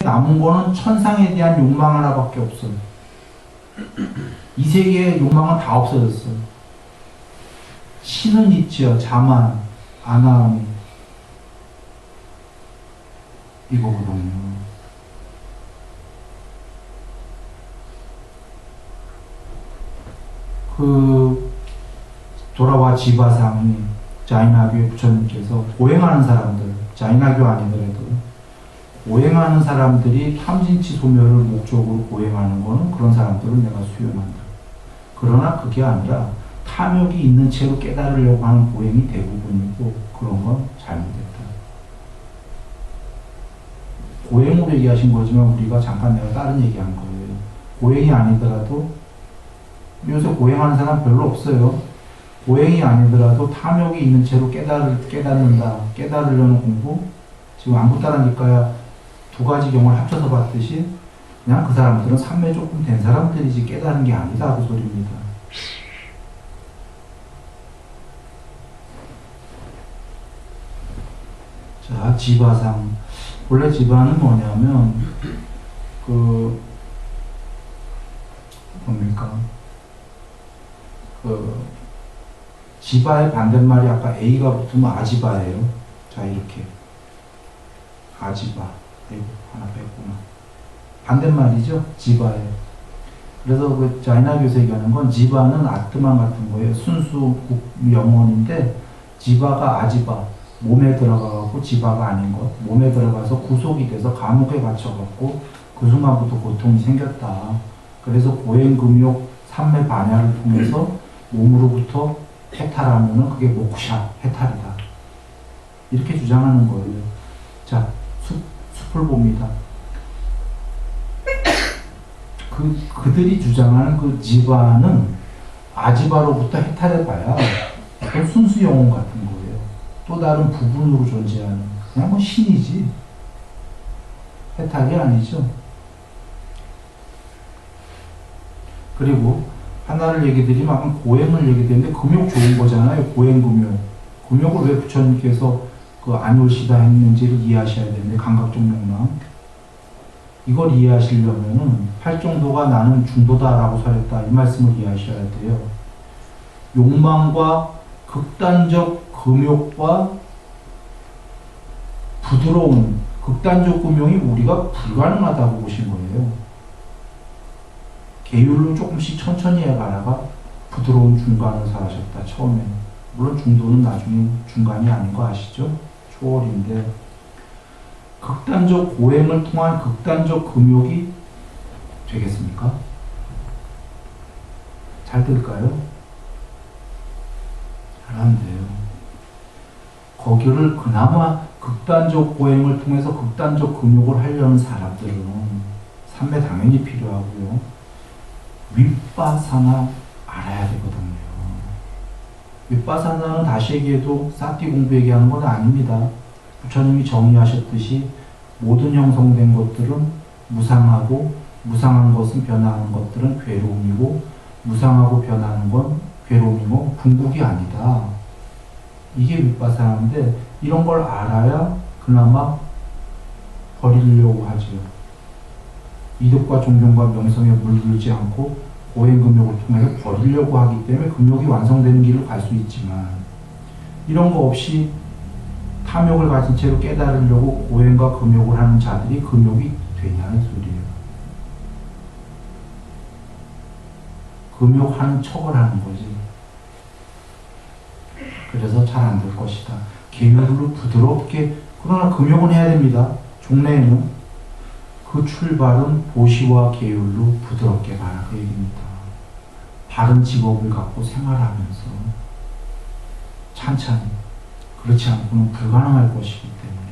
남은 거는 천상에 대한 욕망 하나밖에 없어요. 이 세계의 욕망은 다 없어졌어요. 신은 있지요. 자만, 아나미. 이거거든요. 도라와 지바상이 자이나교의 부처님께서 고행하는 사람들, 자이나교 아니더라도 고행하는 사람들이 탐진치 소멸을 목적으로 고행하는 거는 그런 사람들은 내가 수용한다. 그러나 그게 아니라 탐욕이 있는 채로 깨달으려고 하는 고행이 대부분이고 그런 건 잘못됐다. 고행으로 얘기하신 거지만 우리가 잠깐 내가 다른 얘기한 거예요. 고행이 아니더라도 요새 고행하는 사람 별로 없어요. 고행이 아니더라도 탐욕이 있는 채로 깨닫는다. 깨달으려는 공부. 지금 안부따라니까야 두 가지 경우를 합쳐서 봤듯이 그냥 그 사람들은 삼매 조금 된 사람들이지 깨달은 게 아니다. 그 소리입니다. 자, 지바상. 원래 지바는 뭐냐면 지바의 반대말이 아까 A가 붙으면 아지바예요. 자, 이렇게. 아지바. 아이고, 하나 뺐구나. 반대말이죠? 지바예요. 그래서 그 자이나교에서 얘기하는 건 지바는 아트만 같은 거예요. 순수 영혼인데 지바가 아지바. 몸에 들어가갖고 지바가 아닌 것. 몸에 들어가서 구속이 돼서 감옥에 갇혀갖고 그 순간부터 고통이 생겼다. 그래서 고행금욕 삼매 반야를 통해서 몸으로부터 해탈하면은 그게 모쿠샤, 해탈이다. 이렇게 주장하는 거예요. 자, 숲을 봅니다. 그들이 주장하는 그 지바는 아지바로부터 해탈해봐야 어떤 순수 영혼 같은 거예요. 또 다른 부분으로 존재하는 그냥 뭐 신이지. 해탈이 아니죠. 그리고 하나를 얘기 드리면 아까 고행을 얘기 드렸는데 금욕 좋은 거잖아요. 고행 금욕. 금욕을 왜 부처님께서 안올시다 했는지를 이해하셔야 되는데 감각적 욕망. 이걸 이해하시려면은 팔정도가 나는 중도다라고 설했다. 이 말씀을 이해하셔야 돼요. 욕망과 극단적 금욕과 부드러운 극단적 금욕이 우리가 불가능하다고 보신 거예요. 계율로 조금씩 천천히 해가다가 부드러운 중간을 살아셨다. 처음에. 물론 중도는 나중에 중간이 아닌 거 아시죠? 초월인데 극단적 고행을 통한 극단적 금욕이 되겠습니까? 잘 될까요? 잘 안 돼요. 거기를 그나마 극단적 고행을 통해서 극단적 금욕을 하려는 사람들은 삼매 당연히 필요하고요. 윗바사나 알아야 되거든요. 윗바사나는 다시 얘기해도 사티 공부 얘기하는 건 아닙니다. 부처님이 정의하셨듯이 모든 형성된 것들은 무상하고 무상한 것은 변하는 것들은 괴로움이고 무상하고 변하는 건 괴로움이고 궁극이 아니다. 이게 윗바사나인데 이런 걸 알아야 그나마 버리려고 하죠. 이득과 존경과 명성에 물들지 않고 고행금욕을 통해서 버리려고 하기 때문에 금욕이 완성되는 길을 갈 수 있지만 이런 거 없이 탐욕을 가진 채로 깨달으려고 고행과 금욕을 하는 자들이 금욕이 되냐는 소리예요. 금욕하는 척을 하는 거지. 그래서 잘 안 될 것이다. 계율로 부드럽게 그러나 금욕은 해야 됩니다. 종래에는 그 출발은 보시와 계율로 부드럽게 가라 그 얘기입니다. 바른 직업을 갖고 생활하면서 찬찬히 그렇지 않고는 불가능할 것이기 때문에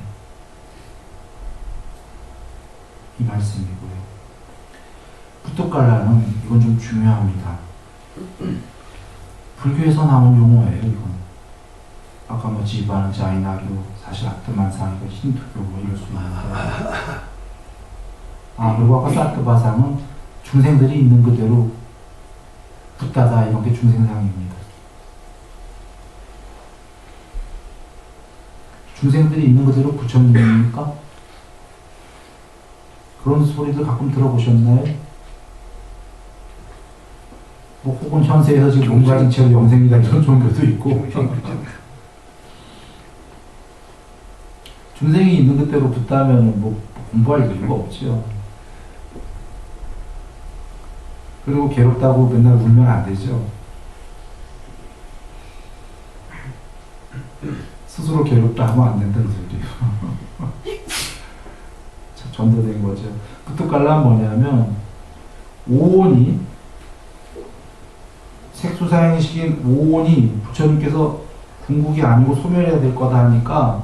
이 말씀이고요. 부뚜깔라는 이건 좀 중요합니다. 불교에서 나온 용어예요. 이건 아까 뭐 지바는 자이나교 사실 아트만상이고 힌두교 뭐 이럴 수 있는데 그리고 아까 사트바상은 중생들이 있는 그대로 붓다다 이런 게 중생상입니다. 중생들이 있는 그대로 부처님입니까? 그런 소리들 가끔 들어보셨나요? 뭐 혹은 현세에서 지금 몸 가진 채로 영생이다 이런 종교도 있고 중생이 있는 그대로 붙다면 뭐 공부할 이유가 없죠. 그리고 괴롭다고 맨날 울면 안 되죠. 스스로 괴롭다 하면 안 된다는 소리예요. 전도된 거죠. 부뚜깔라는 뭐냐면 오온이 색수사행식인 오온이 부처님께서 궁극이 아니고 소멸해야 될 거다 하니까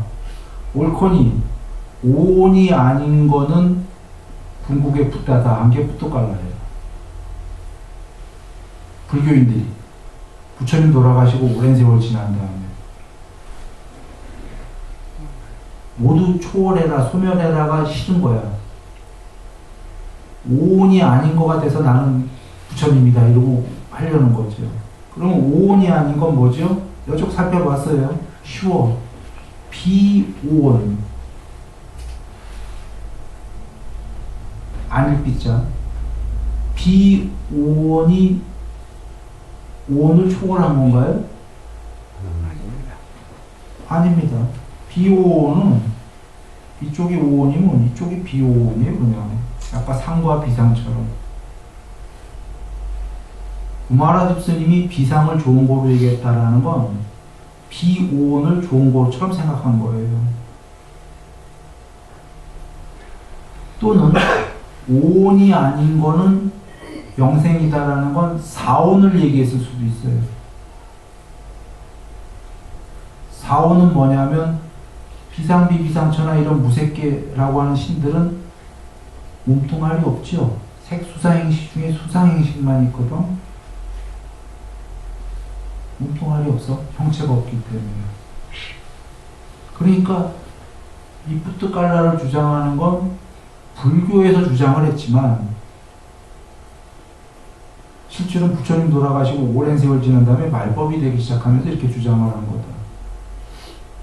옳거니 오온이 아닌 거는 궁극에 붙다다 한 게 부뚜깔라예요. 불교인들이 부처님 돌아가시고 오랜 세월 지난 다음에 모두 초월해라 소멸해라가 싫은 거야. 오온이 아닌 거가 돼서 나는 부처님이다 이러고 하려는 거죠. 그러면 오온이 아닌 건 뭐죠? 여쪽 살펴봤어요. 쉬워. 비오온. 아닐 삐자. 비오온이 오온을 초월한 건가요? 아닙니다. 비오온은 이쪽이 오온이면 이쪽이 비오온이에요. 그냥 약간 상과 비상처럼. 구마라집 스님이 비상을 좋은 거로 얘기했다라는 건 비오온을 좋은 거처럼 생각한 거예요. 또는 오온이 아닌 거는 영생이다라는 건 사온을 얘기했을 수도 있어요. 사온은 뭐냐면 비상비, 비상처나 이런 무색계라고 하는 신들은 몸뚱아리 없죠. 색수사행식 중에 수사행식만 있거든. 몸뚱아리 없어. 형체가 없기 때문에. 그러니까 이 부뚜깔라를 주장하는 건 불교에서 주장을 했지만 실제로는 부처님 돌아가시고 오랜 세월 지난 다음에 말법이 되기 시작하면서 이렇게 주장을 한 거다.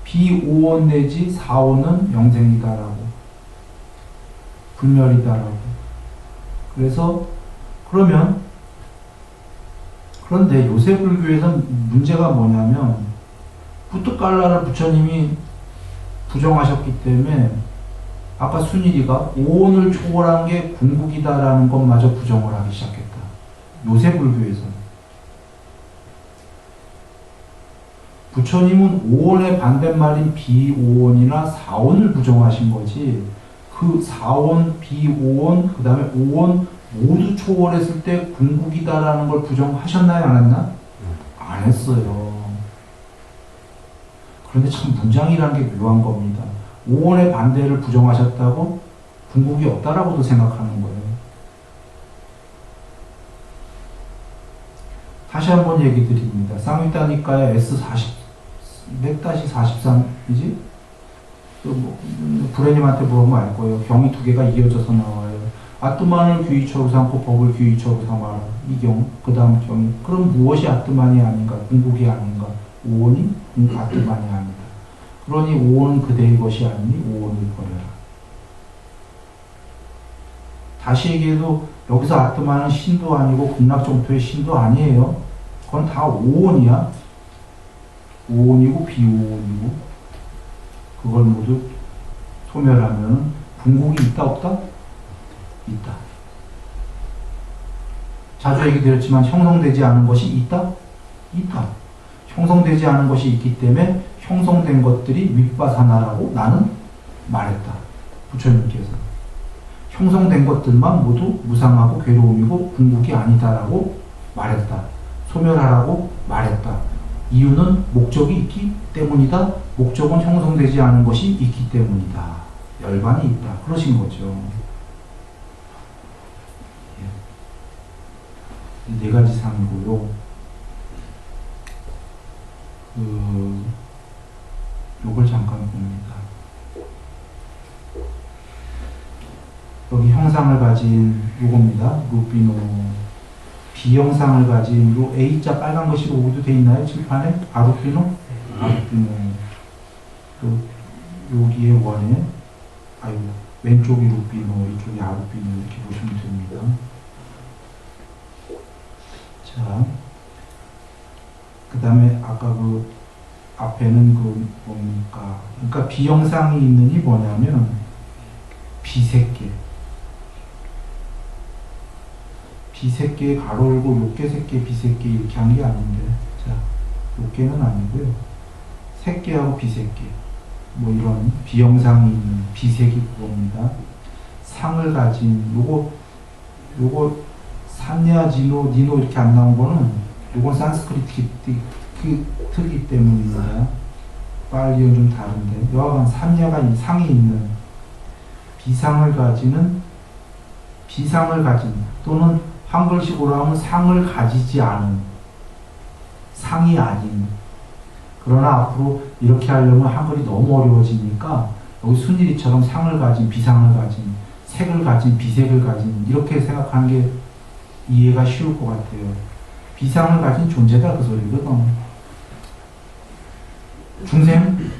비오온 내지 사온은 영생이다라고, 불멸이다라고. 그래서 그런데 요새 불교에서는 문제가 뭐냐면 부뚜깔라를 부처님이 부정하셨기 때문에 아까 순일이가 오온을 초월한 게 궁극이다라는 것마저 부정을 하기 시작했다. 요새 불교에서는. 부처님은 오온의 반대말인 비오온이나 사온을 부정하신 거지, 그 사온, 비오온, 그 다음에 오온 모두 초월했을 때 궁극이다라는 걸 부정하셨나요? 안 했나? 안 했어요. 그런데 참 문장이라는 게 묘한 겁니다. 오온의 반대를 부정하셨다고 궁극이 없다라고도 생각하는 거예요. 다시 한번 얘기 드립니다. 쌍위따니까의 S143이지? 부처님한테 물어보면 알 거예요. 경이 두 개가 이어져서 나와요. 아뜨만을 귀의처로 삼고 법을 귀의처로 삼아라. 이 경, 그 다음 경이. 그럼 무엇이 아뜨만이 아닌가? 궁극이 아닌가? 오온이 아뜨만이 아니다. 그러니 오온은 그대의 것이 아니니 오온을 버려라. 다시 얘기해도 여기서 아뜨만은 신도 아니고 극락정토의 신도 아니에요. 그건 다 오온이야. 오온이고 비오온이고. 그걸 모두 소멸하면 궁극이 있다 없다? 있다. 자주 얘기 드렸지만 형성되지 않은 것이 있다? 있다. 형성되지 않은 것이 있기 때문에 형성된 것들이 윗바사나라고 나는 말했다. 부처님께서. 형성된 것들만 모두 무상하고 괴로움이고 궁극이 아니다라고 말했다. 소멸하라고 말했다. 이유는 목적이 있기 때문이다. 목적은 형성되지 않은 것이 있기 때문이다. 열반이 있다. 그러신 거죠. 네 가지 상이고요. 요걸 잠깐 봅니다. 여기 형상을 가진 요겁니다. 루피노. 비형상을 가진 요 A자 빨간 것으로 오도 돼 있나요? 칠판에? 아루피노? 아루피노. 여기에 원에 왼쪽이 루피노, 이쪽이 아루피노. 이렇게 보시면 됩니다. 자, 그 다음에 아까 그 앞에는 그 뭡니까? 그러니까 비영상이 있느니 뭐냐면 비색계. 비색계 가로 열고 욕계 색계 비색계 이렇게 한 게 아닌데, 자, 욕계는 아니고요. 색계하고 비색계. 뭐 이런 비영상이 있는 비색이 그겁니다. 상을 가진 요거 산야 지노 니노 이렇게 안 나온 거는 요건 산스크리트 특이 때문입니다. 빨리는 좀 다른데 여하간 산야가 상이 있는 비상을 가진 또는 한글식으로 하면 상을 가지지 않은 상이 아닌. 그러나 앞으로 이렇게 하려면 한글이 너무 어려워지니까 여기 순일이처럼 상을 가진, 비상을 가진, 색을 가진, 비색을 가진 이렇게 생각하는 게 이해가 쉬울 것 같아요. 비상을 가진 존재다 그 소리거든. 중생,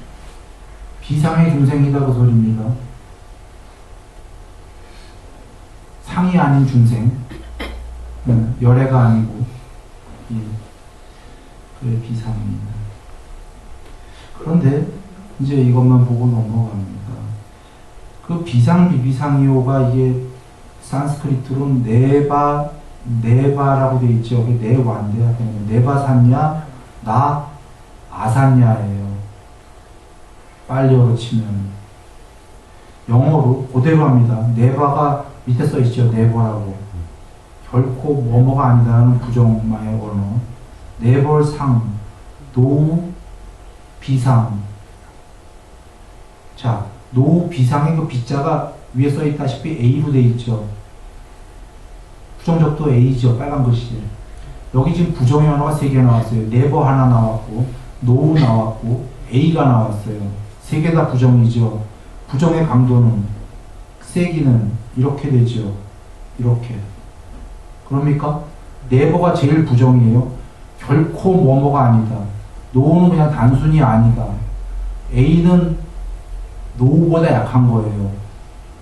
비상의 중생이다 그 소리입니다. 상이 아닌 중생, 열애가 아니고, 예, 그래 비상입니다. 그런데 이제 이것만 보고 넘어갑니다. 그 비상 비비상이오가 이게 산스크리트로 네바라고 돼 있죠. 네와인데 네바산야 나 아산야예요. 빨리어로 치면 영어로 그대로 합니다. 네바가 밑에 써 있죠. 네버라고. 결코 뭐뭐가 아니다라는 부정마의 언어. 네벌상 노 비상. 자, 노 비상의 그 비자가 위에 써 있다시피 A로 돼 있죠. 부정적도 A죠. 빨간 글씨. 여기 지금 부정의 언어가 3개 나왔어요. 네버 하나 나왔고, 노 나왔고, A가 나왔어요. 3개 다 부정이죠. 부정의 강도는, 세기는 이렇게 되죠. 이렇게. 그럽니까? 네버가 제일 부정이에요. 결코 뭐뭐가 아니다. 노는 그냥 단순히 아니다. A는 노보다 약한 거예요.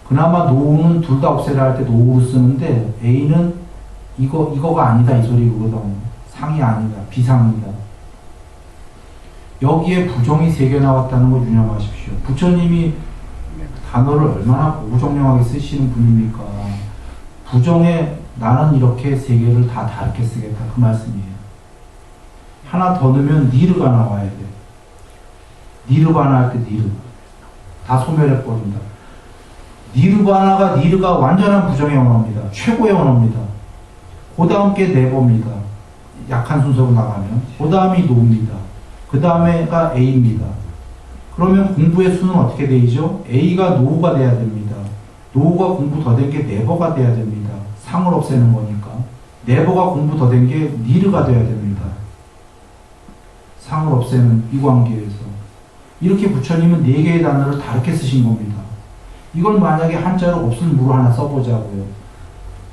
그나마 노는 둘 다 없애라 할 때 노로 쓰는데 A는 이거가 아니다 이 소리거든. 상이 아니다. 비상이다. 여기에 부정이 3개 나왔다는 거 유념하십시오. 부처님이 단어를 얼마나 고정령하게 쓰시는 분입니까? 부정에 나는 이렇게 3개를 다 다르게 쓰겠다 그 말씀이에요. 하나 더 넣으면 니르가 나와야 돼. 니르바나 할 때 니르. 다 소멸해버린다. 니르가 완전한 부정의 언어입니다. 최고의 언어입니다. 그 다음 게 네버입니다. 약한 순서로 나가면. 그 다음이 노입니다. 그 다음에가 A입니다. 그러면 공부의 수는 어떻게 되죠? A가 노가 돼야 됩니다. 노가 공부 더 된 게 네버가 돼야 됩니다. 상을 없애는 거니까. 네버가 공부 더 된 게 니르가 돼야 됩니다. 상을 없애는 이 관계에서. 이렇게 부처님은 4개의 단어를 다르게 쓰신 겁니다. 이걸 만약에 한자로 없을무로 하나 써보자고요.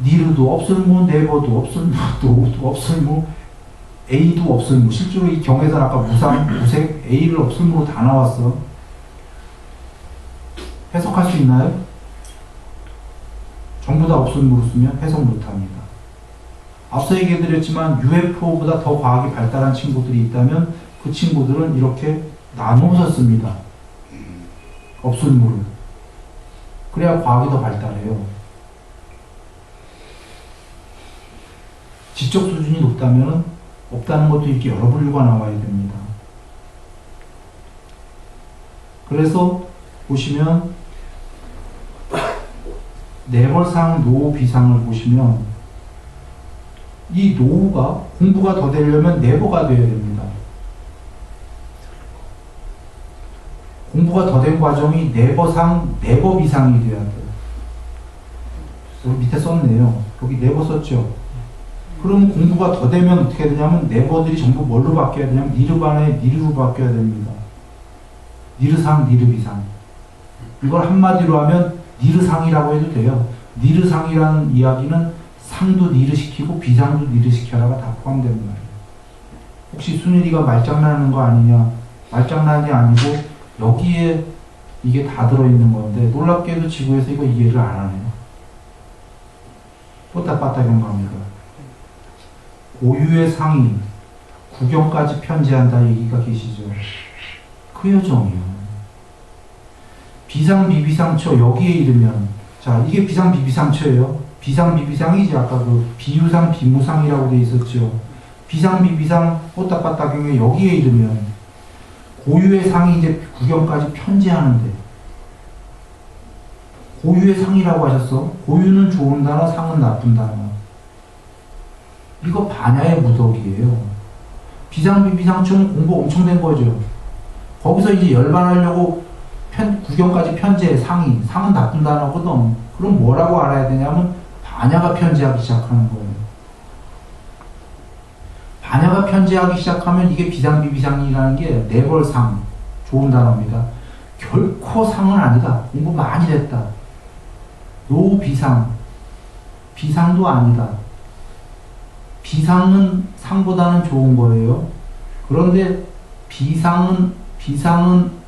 니르도 없을무, 네버도 없을무, 노도 없을무, A도 없을무. 실제로 이 경에서 아까 무상, 무색, A를 없을무로 다 나왔어. 해석할 수 있나요? 전부 다 없을무로 쓰면 해석 못합니다. 앞서 얘기해드렸지만 UFO보다 더 과학이 발달한 친구들이 있다면 그 친구들은 이렇게 나눠서 씁니다. 없을무를. 그래야 과학이 더 발달해요. 지적 수준이 높다면 없다는 것도 이렇게 여러 분류가 나와야 됩니다. 그래서 보시면 네벌상 노 비상을 보시면 이 노가 공부가 더 되려면 네버가 되어야 됩니다. 공부가 더 된 과정이 네버상, 네버 비상이 돼야 돼요. 여기 밑에 썼네요. 여기 네버 썼죠. 그럼 공부가 더 되면 어떻게 되냐면 네버들이 전부 뭘로 바뀌어야 되냐면 니르바나의 니르로 바뀌어야 됩니다. 니르상, 니르비상. 이걸 한마디로 하면 니르상이라고 해도 돼요. 니르상이라는 이야기는 상도 니르시키고 비상도 니르시켜라가 다 포함되는 말이에요. 혹시 순일이가 말장난하는 거 아니냐? 말장난이 아니고 여기에 이게 다 들어있는 건데 놀랍게도 지구에서 이거 이해를 안 하네요. 뽀따빠따경 갑니다. 고유의 상이 구경까지 편지한다 얘기가 계시죠. 그 여정이요. 비상비비상처 여기에 이르면, 자, 이게 비상비비상처예요. 비상비비상이지. 아까 그 비유상 비무상이라고 돼 있었죠. 비상비비상 뽀따빠따경에 여기에 이르면 고유의 상이 이제 구경까지 편지하는데, 고유의 상이라고 하셨어. 고유는 좋은 단어, 상은 나쁜 단어. 이거 반야의 무덕이에요. 비상비비상처는 공부 엄청 된 거죠. 거기서 이제 열반하려고 구경까지 편지해. 상은 나쁜 단어거든. 그럼 뭐라고 알아야 되냐면 반야가 편지하기 시작하는 거예요. 반야가 편지하기 시작하면 이게 비상비비상이라는 게 네벌상, 좋은 단어입니다. 결코 상은 아니다. 공부 많이 됐다. 노비상, 비상도 아니다. 비상은 상보다는 좋은 거예요. 그런데 비상은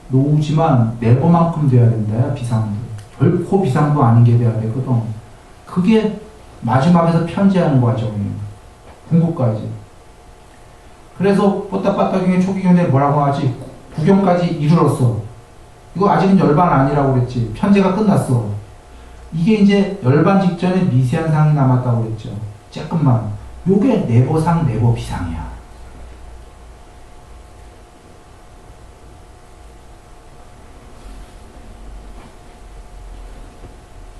노우지만 네버만큼 돼야 된다. 비상도. 결코 비상도 아닌 게 돼야 되거든. 그게 마지막에서 편지하는 과정이에요. 궁극까지. 그래서 뽀따빠따경의 초기경대 뭐라고 하지? 구경까지 이르렀어. 이거 아직은 열반 아니라고 그랬지. 편제가 끝났어. 이게 이제 열반 직전에 미세한 상이 남았다고 그랬죠. 조금만. 요게 네버상, 네버비상이야.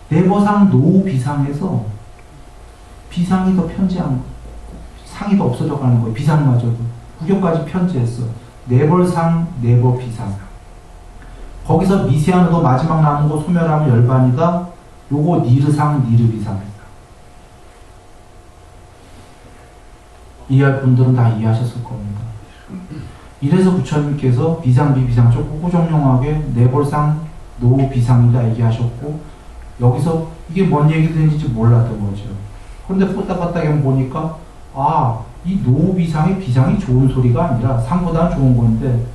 네버상, 노비상에서 비상이 더 편지한 거. 상이 더 없어져 가는 거예요. 비상마저도. 구경까지 편지했어. 네벌상, 네버비상. 거기서 미세한으로 마지막 남은 거 소멸하면 열반이다. 요거 니르상, 니르비상. 이해할 분들은 다 이해하셨을 겁니다. 이래서 부처님께서 비상비비상 쪽 호정용하게 네벌상, 노비상이다 얘기하셨고, 여기서 이게 뭔 얘기든지 몰랐던 거죠. 그런데 뽀따빠따경 보니까 이 노비상의 비상이 좋은 소리가 아니라 상보다는 좋은 건데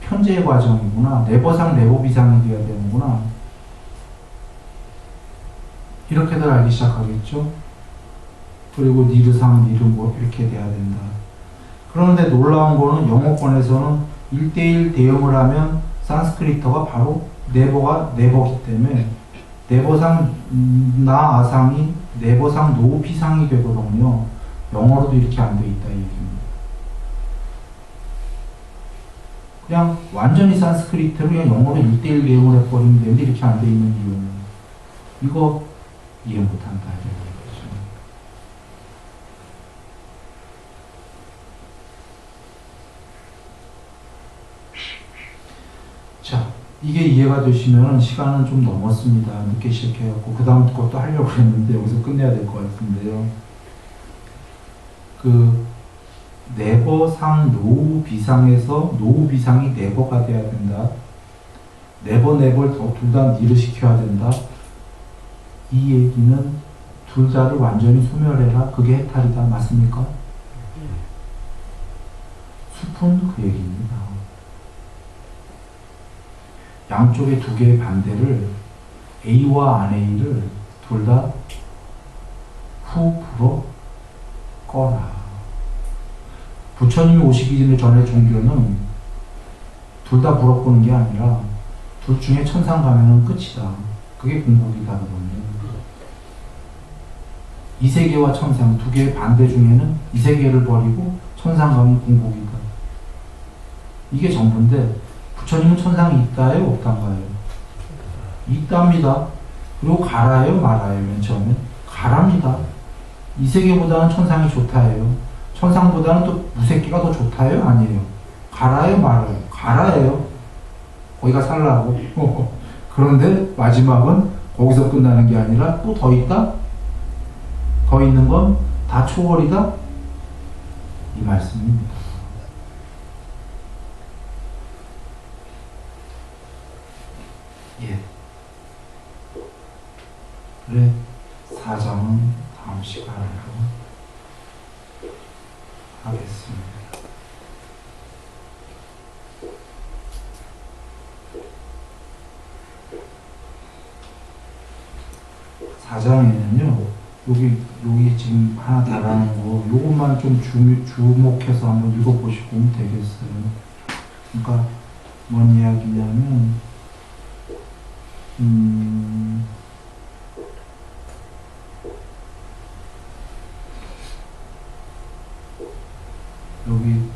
편제의 과정이구나. 네버상, 네버비상이 되어야 되는구나. 이렇게들 알기 시작하겠죠. 그리고 니르상, 니르뭐 이렇게 돼야 된다. 그런데 놀라운 거는 영어권에서는 1대1 대응을 하면 산스크리트가 바로 네버가 네버기 때문에 네버상 나아상이 네버상 노비상이 되거든요. 영어로도 이렇게 안 돼 있다 이 얘기입니다. 그냥 완전히 산스크리트로 그냥 영어로 1대1 대응을 해버리면 되는데 이렇게 안 돼 있는 이유는 이거 이해 못한다 이런 얘기죠. 자, 이게 이해가 되시면 시간은 좀 넘었습니다. 늦게 시작해갖고 그 다음 것도 하려고 했는데 여기서 끝내야 될 것 같은데요. 그 네버상 노우비상에서 노우비상이 네버가 돼야 된다. 네버를 둘 다 니를 시켜야 된다. 이 얘기는 둘 다를 완전히 소멸해라. 그게 해탈이다. 맞습니까? 숲은 그 얘기입니다. 양쪽의 두 개의 반대를 A와 안 A를 둘 다 후 불어 꺼라. 부처님이 오시기 전에 종교는 둘 다 불어 끄는 게 아니라 둘 중에 천상 가면은 끝이다. 그게 궁극이다거든요. 이 세계와 천상 두 개의 반대 중에는 이 세계를 버리고 천상 가면 궁극이다. 이게 전부인데 부처님은 천상이 있다요, 없단가요? 있답니다. 그리고 가라요, 말아요. 맨 처음에 가랍니다. 이 세계보다는 천상이 좋다예요. 천상보다는 또 무색기가 더 좋다예요, 아니에요? 가라요, 말아요? 가라예요. 거기가 살라고. 그런데 마지막은 거기서 끝나는 게 아니라 또 더 있다? 더 있는 건 다 초월이다? 이 말씀입니다. 예. 그래, 사장은 다음 시간으로 하겠습니다. 사장에는요, 여기 지금 하나 달하는 거, 요것만 좀 주목해서 한번 읽어보시고 오면 되겠어요. 그러니까, 뭔 이야기냐면, 여기,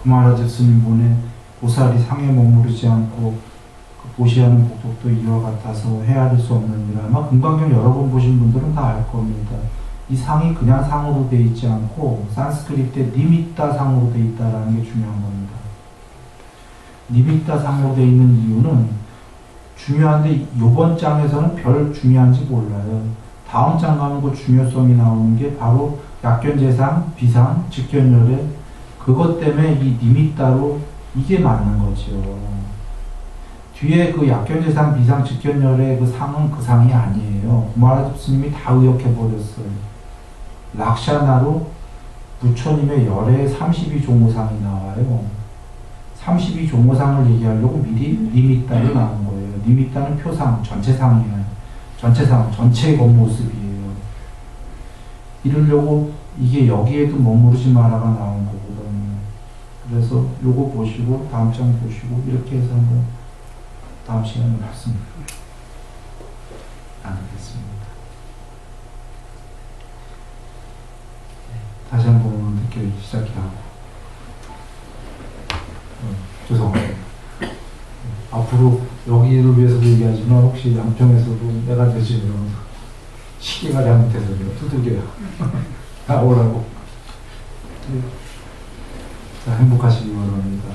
구마라자 스님 보내 보살이 상에 머무르지 않고 그 보시하는 복덕도 이와 같아서 헤아릴 수 없는 일. 아마 금강경 여러 번 보신 분들은 다 알 겁니다. 이 상이 그냥 상으로 돼 있지 않고 산스크리트에 니미따 상으로 돼 있다라는 게 중요한 겁니다. 니미따 상으로 돼 있는 이유는 중요한데 이번 장에서는 별 중요한지 몰라요. 다음 장 가면 그 중요성이 나오는 게 바로 약견재상, 비상, 직견열애 그것 때문에 이 니미따로 이게 맞는 거죠. 뒤에 그 약견재상, 비상, 직견열애 그 상은 그 상이 아니에요. 구마라자 스님이 다 의역해버렸어요. 락샤나로 부처님의 열애의 32종호상이 나와요. 32종호상을 얘기하려고 미리 니미따로 나온 거예요. 니미따는 표상, 전체상이에요. 전체상, 전체의 겉모습이에요. 이러려고 이게 여기에도 머무르지 마라가 나온 거거든요. 그래서 요거 보시고 다음 장 보시고 이렇게 해서 한번 다음 시간에 말씀 나누겠습니다. 다시 한번 오늘 늦게 시작하고 죄송합니다. 앞으로 여기를 위해서도 얘기하지만 혹시 양평에서도 내가 늦으면 시계가 잘못해서 두들겨요. 나오라고. 자, 행복하시기 바랍니다.